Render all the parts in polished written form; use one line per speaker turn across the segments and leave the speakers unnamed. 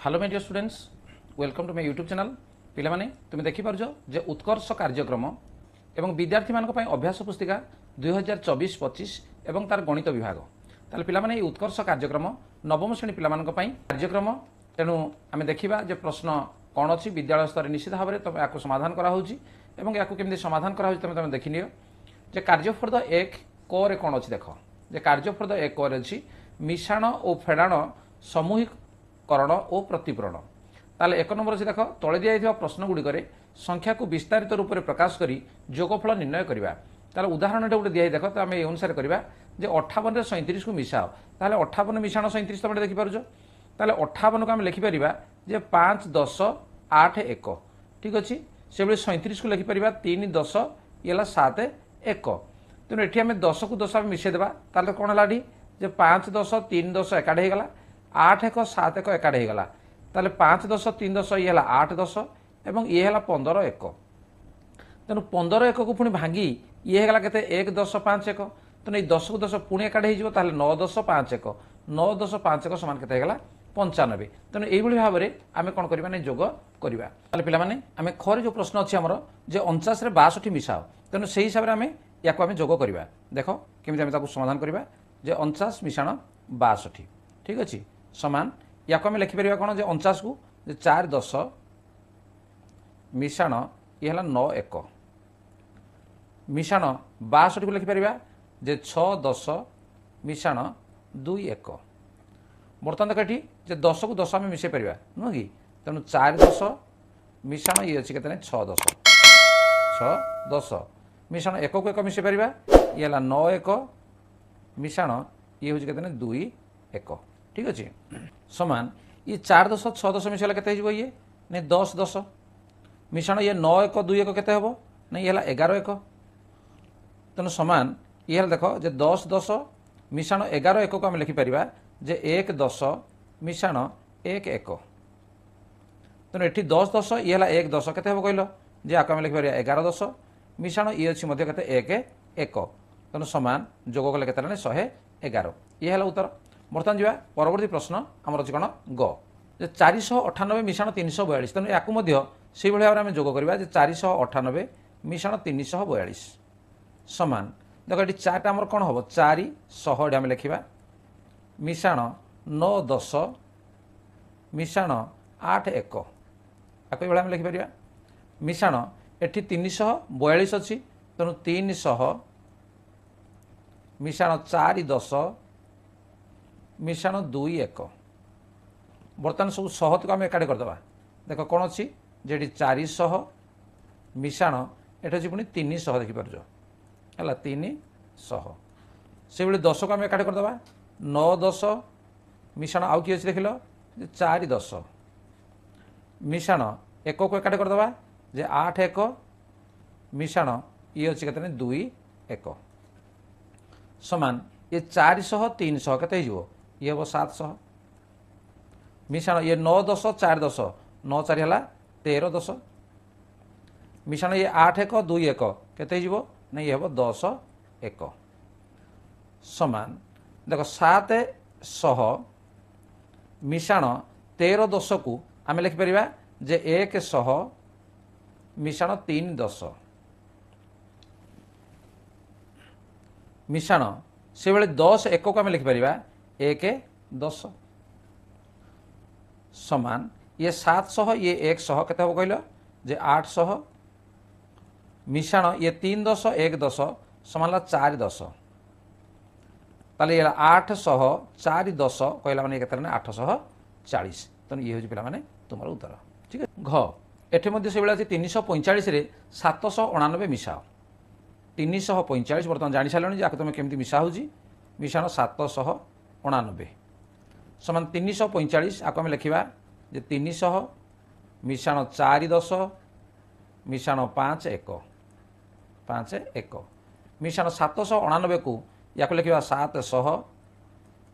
Hello my dear students welcome to my YouTube channel पिला माने तुम देखि पारजो जे उत्कर्ष कार्यक्रम एवं विद्यार्थी मानक पय अभ्यास पुस्तिका 2024-25 एवं तार गणित विभाग ताले पिला माने उत्कर्ष कार्यक्रम नवम श्रेणी पिला मानक पय कार्यक्रम तेणु आमे देखिबा जे प्रश्न कोन अछि विद्यालय स्तर निश्चित भाबरे तब याको समाधान करा होउची एवं याको केमदि समाधान करा होउची तमे देखिनियो जे कार्यफल 1 क रे कोन अछि देखो जे कार्यफल 1 क रे अछि मिश्रण और फेडाण सामूहिक करण और प्रतिपूरण ताले एक नंबर से देख तले दिया प्रश्न गुड़िक संख्या को विस्तारित रूप में प्रकाश करी जोगफल निर्णय करवा ताले उदाहरण गोटे दिया देख तो आम अनुसार करवा जे 58 रे 37 को मिसाओ ताले 58 मिश्रण 37 तुम देखिपार ताले 58 को आम लिखिपर जे 5 10 8 1 ठीक अच्छे से 37 को लिखिपर 3 10 ये 7 1 तेणु ये आम 10 को 10 मिसेदेवा ताले कौन है जे 5 10 3 10 एकाठे होगा 8 1 7 1 एकाठे होगा ताले 5 10 3 10 ये 8 10 एवं ये है 15 1 तेणु 15 1 को पुणी भांगी ये है के 1 10 5 1 तेणु ये 10 को 10 पुणी एकाठे हो 9 10 5 1 9 10 5 1 समान के 95 तेणु यही भाव में आम कौन करवा जोग करवा पे आम खरे जो प्रश्न अच्छी आमर जे 49 रे 62 मिसाओ तेणु से हिसाब से आम या जोग करवा देख केमी समाधान करवा जे 49 मिश्रण 62 ठीक अच्छे समान या लिखिपर कौन जे 49 को 4 10 मिश्रण ये 9 1 मिश्रण 62 को लिखिपर जे 6 10 मिश्रण 2 1 बर्तमान देख ये 10 को 10 आम मिसई पार नुह कि तेणु 4 10 मिश्रण ये अच्छी के 6 10 6 10 मिश्रण 1 को 1 मिसई पार ये 9 1 मिश्रण ये हूँ के 2 1 ठीक अच्छे समान ये 4 10 6 10 मिसाला के ये नहीं 10 10 मिश्रण ये 9 1 2 1 के नहीं ये 11 1 तेणु समान ये देख जे 10 10 मिश्रण 11 1 को आम लिखिपर जे 1 10 मिश्रण 1 1 तेणु ये 10 10 ये 1 10 के कहल जे आम लिखिपर 11 10 मिश्रण ये अच्छी के 1 1 तेणु समान जोग कले के 111 ये है उत्तर बर्तमान जा परवर्ती प्रश्न आमर अच्छी कौन ग 498 मिश्रण 342 तेणु या से भाव में जोग करवा 498 मिश्रण 342 समान देख ये 4टा आमर कौन हम 400 आम लिखा मिश्रण 9 10 मिश्रण 8 1 या आम लिखिपर मिश्रण एटी 342 अच्छी तेणु 300 मिश्रण 4 10 मिश्रण 2 1 बर्तमान सब सहत को आम एकाठे करदे देख कौन अच्छी जे 400 मिश्रण एट अच्छी पुणी 300 देखिपार है 300 से 10 को आम एकाठे करदे 9 10 मिश्रण आउ किए अच्छी देख लो 4 10 मिश्रण 1 को एकाठे करदे जे 8 1 मिश्रण ये अच्छी के 2 1 समान ये 400 300 के ये हम 700 मिश्रण ये 9 10 4 10 9 4 है 13 10 मिश्रण ये 8 1 2 1 के नहीं ये हम 10 1 समान देख 700 मिश्रण 13 10 को आम लिखिपर जे 100 मिश्रण 3 10 मिश्रण से 10 1 को आम लिखिपर 1 10 समान ये 700 ये 100 के कहल जे 800 मिश्रण ये 3 10 1 10 समान 4 10 ताले ये 800 4 10 कहला माने के 840 तेणु ये हूँ पे तुम उत्तर ठीक है घ एठे से 345 रे 799 मिसाओ 345 बर्तमान जानी सारे तुम केमी मिसा हो मिश्रण 799 समान 345 आपको आम लिखा जे 300 मिश्रण 4 10 मिश्रण 5 1 5 1 मिश्रण 799 को या लिखा 700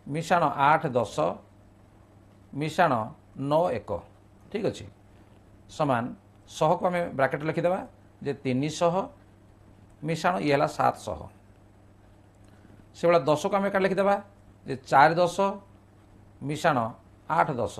मिश्रण 8 10 मिश्रण 9 1 ठीक अच्छे समान 100 को आम ब्राकेट लिखिदेवा जे 300 मिश्रण ये 700 से 10 को आम एक लिखिदेवा जे 4 10 मिश्रण 8 10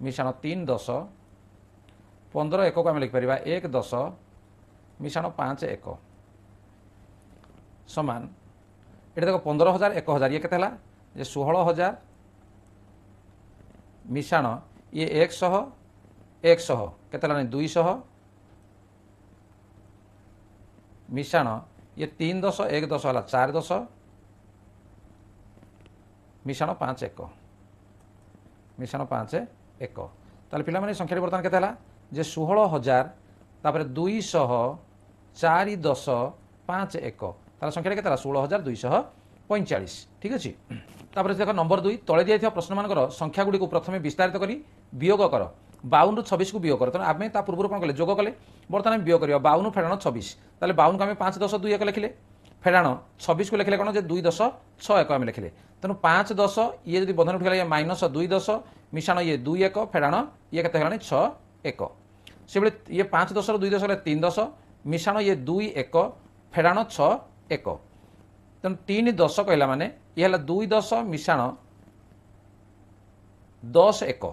मिशाण 3 10 15 1 को आम लिखिपर 1 10 मिशाण 5 1 समान ये देख 15,000 1,000 ये के 16,000 मिशाण ये 100 100 के 200 मिशाण ये 3 10 1 10 है 4 10 मिशाण 5 1 मिशाण 5 1 ताले पिला माने संख्या बर्तमान केते हला जे 16,000 तापर 200 4 10 5 1 ताले संख्या केते हला 16,245 ठीक अछि। तापर देख नंबर 2 तळे दिया प्रश्न मानकर संख्या गुडी को प्रथमे विस्तारित करी वियोग कर 52 रु 26 को वियोग कर तो आमे ता पूर्व कोन कले जोग कले बर्तमान वियोग करिया 52 फेडाण 26 ताले 52 को आमे 5 10 2 1 लिखिले फेडाण 26 को लिखिले कोन जे 2 10 6 1 आमे लिखिले तेणु 5 10 ये जदि बंधन उठिला ये माइनस 2 10 मिशाण ये 2 1 फेडाण ये केते हलानी 6 1 से बेले ये 5 10 2 10 3 10 मिशाण ये 2 1 फेडाण 6 1 तेणु 3 10 कहला माने ये हला 2 10 मिशाण 10 1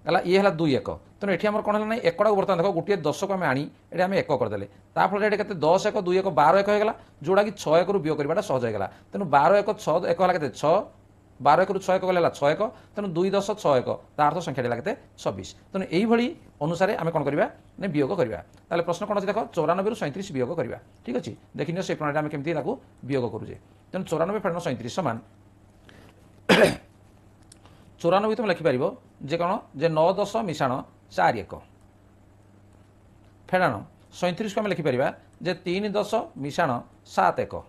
है ये है 2 1 तेणु ये आम कौन है ना एकटा को बर्तमान देख गोटे 10 को आम आनी ये आम 1 करदे ताफल ये 10 1 2 1 12 1 होगा जोड़ा कि 6 1 रु वियोग करवाटा सहज होगा तेणु 12 1 6 1 है 6 12 1 रु 6 1 गला 6 1 तेणु 2 10 6 1 तार अर्थ संख्या है 26 तेणु यही अनुसार आम कौन करवा वियोग करवा ताले प्रश्न कौन अच्छे देख 94 रु 37 वियोग करवा ठीक अच्छे देखिए से प्रणाली आम केमी वियोग करुचे तेणु 94 फेडाण 37 समान 94 तुम लिखिपर जे कौन जे 9 10 मिशाण 4 1 फेडाण 37 को आम लिखिपर जे 3 10 मिशाण 7 1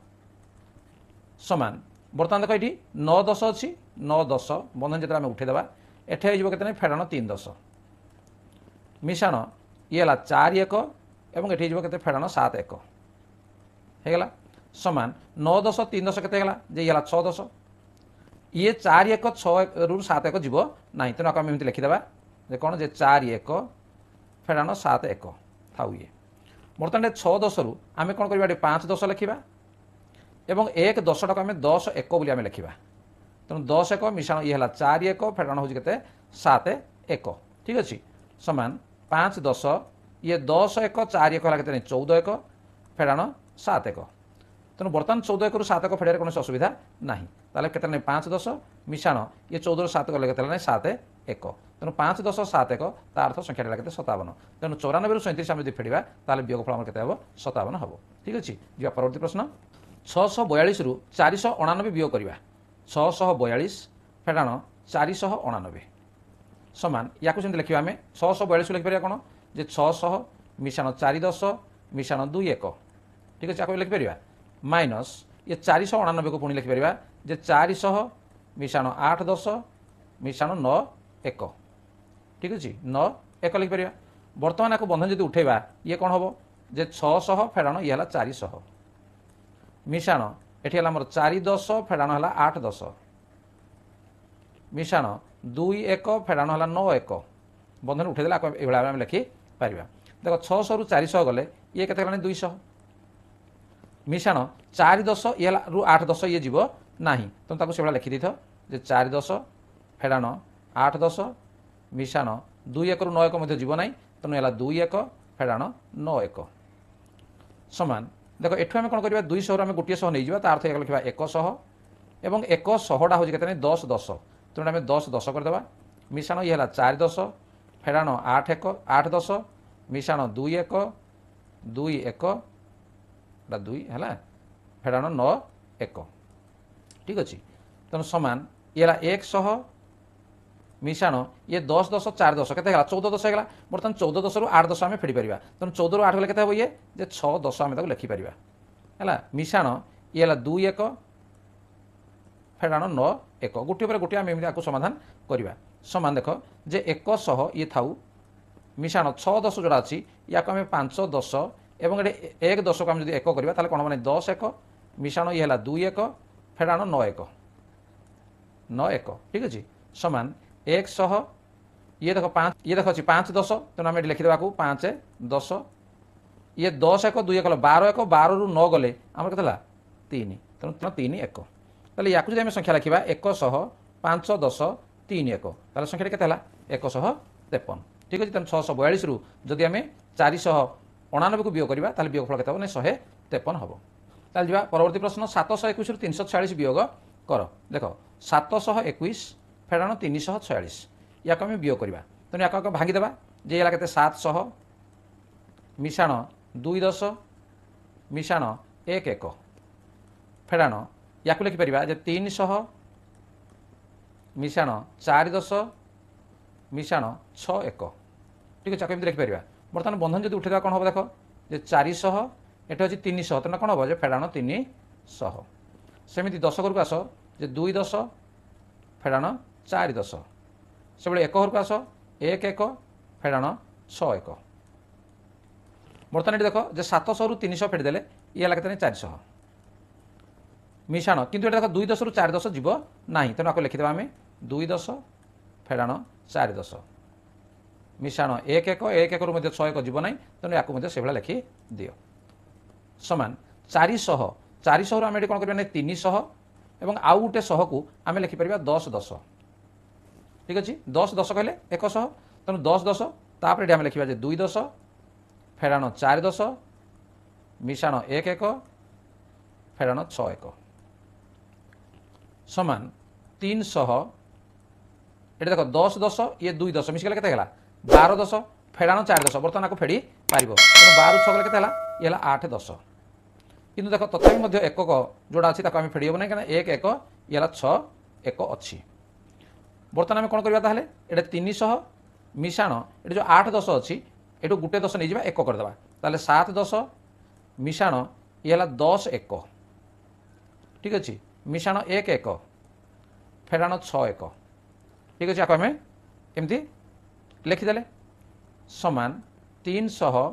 समान बर्तमान देख ये 9 10 अच्छी 9 10 बंधन जो आम उठेदेवा एठे के फेडाण 3 10 मिशाण ये 4 1 और ये के फेडाण 7 1 होगा समान 9 10 3 10 के ये 6 10 ये 4 1 6 रु 7 1 जीव ना तेणु आम एमती लिखिदेवा जे कौन जे 4 1 फेडाण 7 1 थाउ ये बर्तमान 6 10 रु आम कौन करवा 5 10 लिखा एवं 1 10 टाक आम 10 1 बोली आम लिखा तेणु 10 1 मिशाण ये 4 1 फेडाण हूँ के 7 1 ठीक अच्छे समान 5 10 ये 10 1 4 1 है 14 1 फेडाण 7 1 तेणु बर्तमान 14 1 रु 7 1 फेड़े कौन असुविधा ना ताले के 5 10 मिशाण ये 14 रु 7 गले के 7 1 तेणु 5 10 7 1 तार अर्थ संख्या है 57 तेणु 94 रु 37 आम फेड़ा ताले वियोगफल आम के 57 हम ठीक अच्छे जी परवर्ती प्रश्न 642 रु 489 वियोग करवा 642 फेडाण 489 समान या लिखा आम 642 लिखिपर कौन जे 600 मिशाण 4 10 मिशाण 2 1 ठीक अच्छे आपको लिखिपर माइनस ये 489 को पुणी लिखिपर जे 400 मिशाण 8 10 मिशाण 9 1 ठीक अच्छे 9 1 लिखिपर बर्तमान आपको बंधन जो उठेबा ये कौन हम जे 600 फेडाण ये 400 मिशाण ये मोर 4 10 फेडाण है 8 10 मिशाण 2 1 फेडाण है 9 1 बंधन उठेदेला ये लिखिपर देख 600 रु 400 गले ये के 200 मिशाण 4 10 ये रु 8 10 ये जीव ना तुम से लिखि दे जे 4 10 फेडाण 8 10 मिशाण 2 1 रु 9 1 जीव ना तेणु है 2 1 फेडाण 9 1 समान देख एठू आम कौन करवा 200 आम गोटे 100 नहीं जावा तार अर्थ लिखा 100 और 100टा हूँ के 10 10 तेणु आम 10 10 करदे मिशाण ये 4 10 फेडाण 8 1 8 10 मिशाण 2 1 2 1 2 है फेडाण 9 1 ठीक अच्छे तेणु समान ये 100 मिशाण ये 10 10 4 10 के 14 10 है बर्तमान 14 10 रु 8 10 आम फेड़ी पार तेणु 14 रु 8 गले के ये 6 10 आम लिखिपर है मिशाण ये 2 1 फेडाण 9 1 गोटे पर गोटे आम एमती समाधान करवा समान देख जे 100 ये थाऊ मिशाण 6 10 जोड़ा अच्छी या आम 5 10 एवं ये 1 10 को आम जो 1 करवा कौन मैंने 10 1 मिशाण ये 2 1 फेडाण 9 1 9 1 ठीक अच्छे समान 100 ये देख 5 ये देख अच्छी 5 10 तेणु आम लिखिदेवा 5 10 ये 10 1 2 1 12 1 12 रु 9 गले आम के 3 तेणु 3 1 ताले या संख्या लिखा 100 5 10 3 1 ताहले संख्याटी केते हला 153 ठीक अछि। तन 642 रु जदि आमे 489 को वियोग करबा ताहले वियोगफल केते हबो 153 हबो। ताहले जिबा परवर्ती प्रश्न 721 रु 346 वियोग कर। देखो 721 फेडाण 346 याक आमे वियोग करबा तने याक भांगी देबा जे हला केते 700 मिशाण 2 10 मिशाण 1 1 फेडाण याकु लिखि परिबा जे 300 मिशाण 4 10 मिशाण 6 1 ठीक है। चाकु लिखि परिबा बर्तमान बंधन जदि उठेदा कोन हो देखो जे 400 एटा अछि 300 तने कोन हो जे फेडाण 300 सेमिति 10 घर को आस जे 2 10 फेडाण 4 10 से बळे 1 घर को आस 1 1 फेडाण 6 1 बर्तमान देखो जे 700 रु 300 फेडी देले ये लागते 400 मिशाण किंतु देखो 2 10 रु 4 10 जीव नाही तेणु आपको लिखिदेवा आम 2 10 फेडाण 4 10 मिशाण 1 1 1 1 रु 6 1 जीव नाही तेणु या से भाया लिखि दियो समान 400 400 आम कौन करवा 300 और आउ गोटे 100 को आम लिखिपर 10 10 ठीक अच्छे 10 10 कहले 100 तेणु 10 10 तापर आम लिखा 2 10 फेडाण 4 10 मिशाण 1 1 फेडाण 6 1 समान 300 ये देख 10 10 ये 2 10 मिसिकले केते हला 12 10 फेडाण 4 10 बर्तमान आपको फेडी पारिबो तेणु 12 6 केते हला ये हला 8 10 किंतु देख तथापि मध्य एकक जोड़ा अच्छी आम फेड़ी हम ना कहीं 1 1 ये हला 6 1 अच्छी बर्तमान आम कौन करवा ताहले ये 300 मिशाण ये जो 8 10 अच्छी ये गोटे 10 नहीं 1 करदे ताहले 7 10 मिशाण ये हला 10 1 ठीक अच्छे मिशाण 1 1 फेडाण 6 1 ठीक अच्छे आम एमती लिखिदे समान 300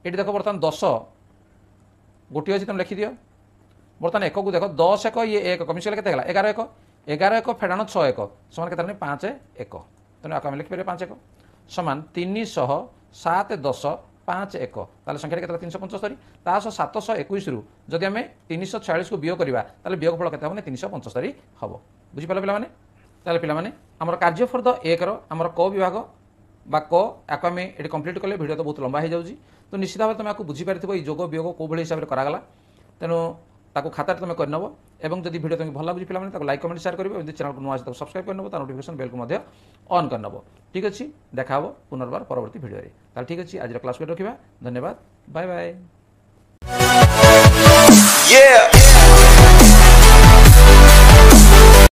ये देख बर्तमान 10 गोटे अच्छी तुम लिखिदियो बर्तमान 1 को देख 10 1 ये 1 मिसिकले केते हला 11 1 11 1 फेडाण 6 1 समान केते 5 1 तेणु आम लिखिपर 5 1 समान 300 7 10 5 1 ताले संख्या केते 375 तास 721 रु जदि आम 346 को वियोग करबा ताले वियोग फल केते होने 375 हबो बुझि पाले पिला माने ताले पिला माने हमर कार्य फर्द 1 रो हमर क विभाग बा क याको आम ये कंप्लीट कले वीडियो तो बहुत लंबा हो जाऊँगी तो निश्चित भाव तुम आपको बुझीपार जोग वियोग कौ भाई हिसाब से करागला तेणु ताको खाता तुम करनब एवं जब वीडियो तुम भल लगे पे लाइक कमेंट शेयर करेंगे चैनल को नुआ सब्सक्राइब करनब नोटिफिकेशन बेल को ऑन करनब ठीक अच्छे देखा पुनर्बार परवर्ती वीडियो ठीक अच्छे आज क्लास को रखा धन्यवाद बाय बाय।